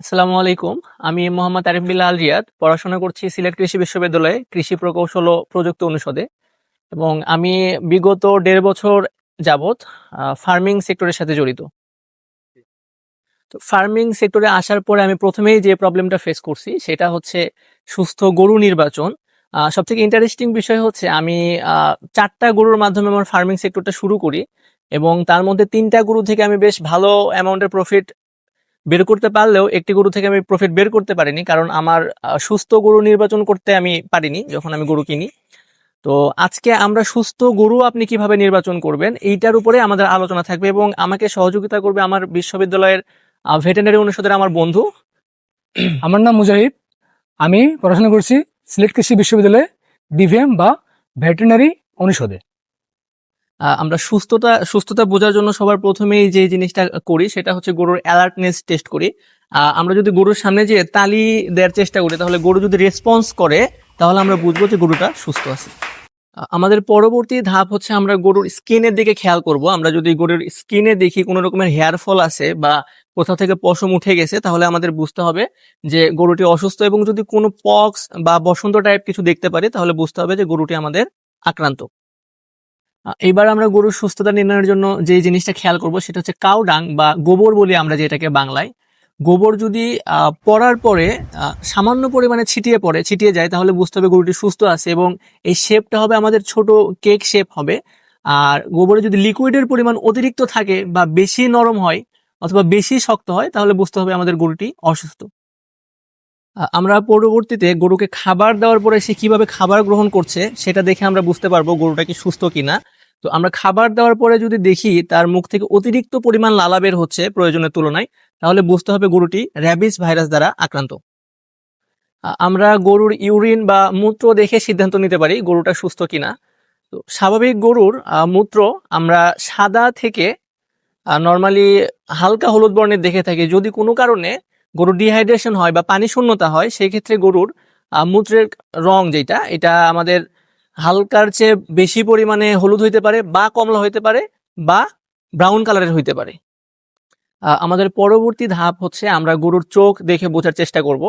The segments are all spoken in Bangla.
আসসালামু আলাইকুম। আমি মোহাম্মদ আরিফ বিল্লাহ আল রিয়াদ। পড়াশোনা করছি সিলেট কৃষি বিশ্ববিদ্যালয়ে কৃষি প্রকৌশল ও প্রযুক্তি অনুষদে এবং আমি বিগত ১.৫ বছর যাবৎ ফার্মিং সেক্টরের সাথে জড়িত। তো ফার্মিং সেক্টরে আসার পরে আমি ১ম এই যে প্রবলেমটা ফেস করছি সেটা হচ্ছে সুস্থ গরু নির্বাচন। সবথেকে ইন্টারেস্টিং বিষয় হচ্ছে আমি ৪ টা গরুর মাধ্যমে আমার ফার্মিং সেক্টরটা শুরু করি এবং তার মধ্যে ৩ টা গরু থেকে আমি বেশ ভালো অ্যামাউন্টের প্রফিট বের করতে পারলেও একটি গরু থেকে আমি প্রফিট বের করতে পারিনি, কারণ আমার সুস্থ গরু নির্বাচন করতে আমি পারিনি যখন আমি গরু কিনি। তো আজকে আমরা সুস্থ গরু আপনি কিভাবে নির্বাচন করবেন এইটার উপরে আমাদের আলোচনা থাকবে এবং আমাকে সহযোগিতা করবে আমার বিশ্ববিদ্যালয়ের ভেটেরিনারি অনুষদের আমার বন্ধু। আমার নাম মুজাহিদ। আমি পড়াশোনা করছি সিলেট কৃষি বিশ্ববিদ্যালয়ে ডিভিএম বা ভেটেরিনারি অনুষদে। আমরা সুস্থতা বোঝার জন্য সবার প্রথমেই যে জিনিসটা করি সেটা হচ্ছে গরুর অ্যালার্টনেস টেস্ট করি। আমরা যদি গরুর সামনে যে তালি দেওয়ার চেষ্টা করি তাহলে গরু যদি রেসপন্স করে তাহলে আমরা বুঝবো যে গরুটা সুস্থ আছে। আমাদের পরবর্তী ধাপ হচ্ছে আমরা গরুর স্কিনের দিকে খেয়াল করব। আমরা যদি গরুর স্কিনে দেখি কোনো রকমের হেয়ার ফল আছে বা কোথাও থেকে পশম উঠে গেছে তাহলে আমাদের বুঝতে হবে যে গরুটি অসুস্থ, এবং যদি কোনো পক্স বা বসন্ত টাইপ কিছু দেখতে পারি তাহলে বুঝতে হবে যে গরুটি আমাদের আক্রান্ত। এবার আমরা গরুর সুস্থতা নির্ণয়ের জন্য যে জিনিসটা খেয়াল করব সেটা হচ্ছে কাউ ডাং বা গোবর বলি আমরা যেটাকে বাংলায়। গোবর যদি পড়ার পরে সামান্য পরিমাণে ছিটিয়ে যায় তাহলে বুঝতে হবে গরুটি সুস্থ আছে, এবং এই শেপটা হবে আমাদের ছোট কেক শেপ হবে। আর গোবরে যদি লিকুইডের পরিমাণ অতিরিক্ত থাকে বা বেশি নরম হয় অথবা বেশি শক্ত হয় তাহলে বুঝতে হবে আমাদের গরুটি অসুস্থ। আমরা পরবর্তীতে গরুকে খাবার দেওয়ার পরে সে কিভাবে খাবার গ্রহণ করছে সেটা দেখে আমরা বুঝতে পারবো গরুটা কি সুস্থ কিনা। তো আমরা খাবার দেওয়ার পরে যদি দেখি তার মুখ থেকে অতিরিক্ত পরিমাণ লালা বের হচ্ছে প্রয়োজনের তুলনায় তাহলে বুঝতে হবে গরুটি র্যাবিস ভাইরাস দ্বারা আক্রান্ত। আমরা গরুর ইউরিন বা মূত্র দেখে সিদ্ধান্ত নিতে পারি গরুটা সুস্থ কিনা। তো স্বাভাবিক গরুর মূত্র আমরা সাদা থেকে নর্মালি হালকা হলুদ বর্ণের দেখে থাকি। যদি কোনো কারণে গরুর ডিহাইড্রেশন হয় বা পানি শূন্যতা হয় সেই ক্ষেত্রে গরুর মূত্রের রং যেটা এটা আমাদের হালকার চেয়ে বেশি পরিমাণে হলুদ হইতে পারে বা কমলা হইতে পারে বা ব্রাউন কালারের হইতে পারে। আমাদের পরবর্তী ধাপ হচ্ছে আমরা গরুর চোখ দেখে বোঝার চেষ্টা করব।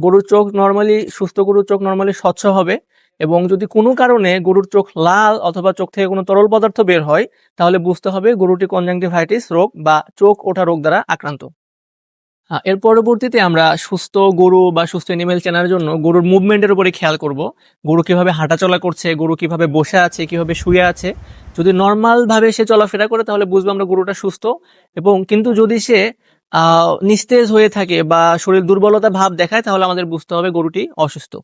গরুর চোখ নর্মালি সুস্থ গরুর চোখ নর্মালি স্বচ্ছ হবে, এবং যদি কোনো কারণে গরুর চোখ লাল অথবা চোখ থেকে কোনো তরল পদার্থ বের হয় তাহলে বুঝতে হবে গরুটি কনজাংটিভাইটিস রোগ বা চোখ ওঠা রোগ দ্বারা আক্রান্ত। এর পরবর্তীতে আমরা সুস্থ গরু বা সুস্থ এনিমেল চেনার জন্য গরুর মুভমেন্টের উপরে খেয়াল করব। গরু কিভাবে হাঁটাচলা করছে, গরু কিভাবে বসে আছে, কিভাবে শুয়ে আছে। যদি নর্মাল ভাবে সে চলাফেরা করে তাহলে বুঝবো আমরা গরুটা সুস্থ, এবং কিন্তু যদি সে নিস্তেজ হয়ে থাকে বা শরীর দুর্বলতা ভাব দেখায় তাহলে আমাদের বুঝতে হবে গরুটি অসুস্থ।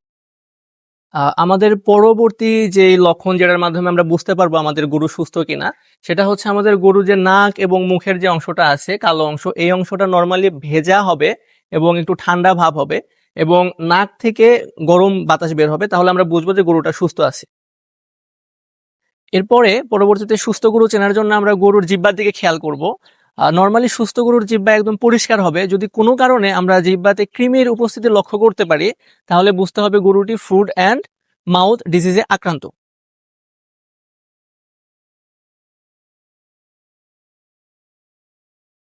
আমাদের পরবর্তী যে লক্ষণ যেটার মাধ্যমে আমরা বুঝতে পারবো আমাদের গরু সুস্থ কিনা সেটা হচ্ছে আমাদের গরু যে নাক এবং মুখের যে অংশটা আছে কালো অংশ, এই অংশটা নর্মালি ভেজা হবে এবং একটু ঠান্ডা ভাব হবে এবং নাক থেকে গরম বাতাস বের হবে, তাহলে আমরা বুঝবো যে গরুটা সুস্থ আছে। এরপরে পরবর্তীতে সুস্থ গরু চেনার জন্য আমরা গরুর জিহ্বার দিকে খেয়াল করব। নর্মালি সুস্থ গরুর জিহ্বা একদম পরিষ্কার হবে। যদি কোনো কারণে আমরা জিহ্বাতে কৃমির উপস্থিতি লক্ষ্য করতে পারি তাহলে বুঝতে হবে গরুটি ফুড অ্যান্ড মাউথ ডিজিজে আক্রান্ত।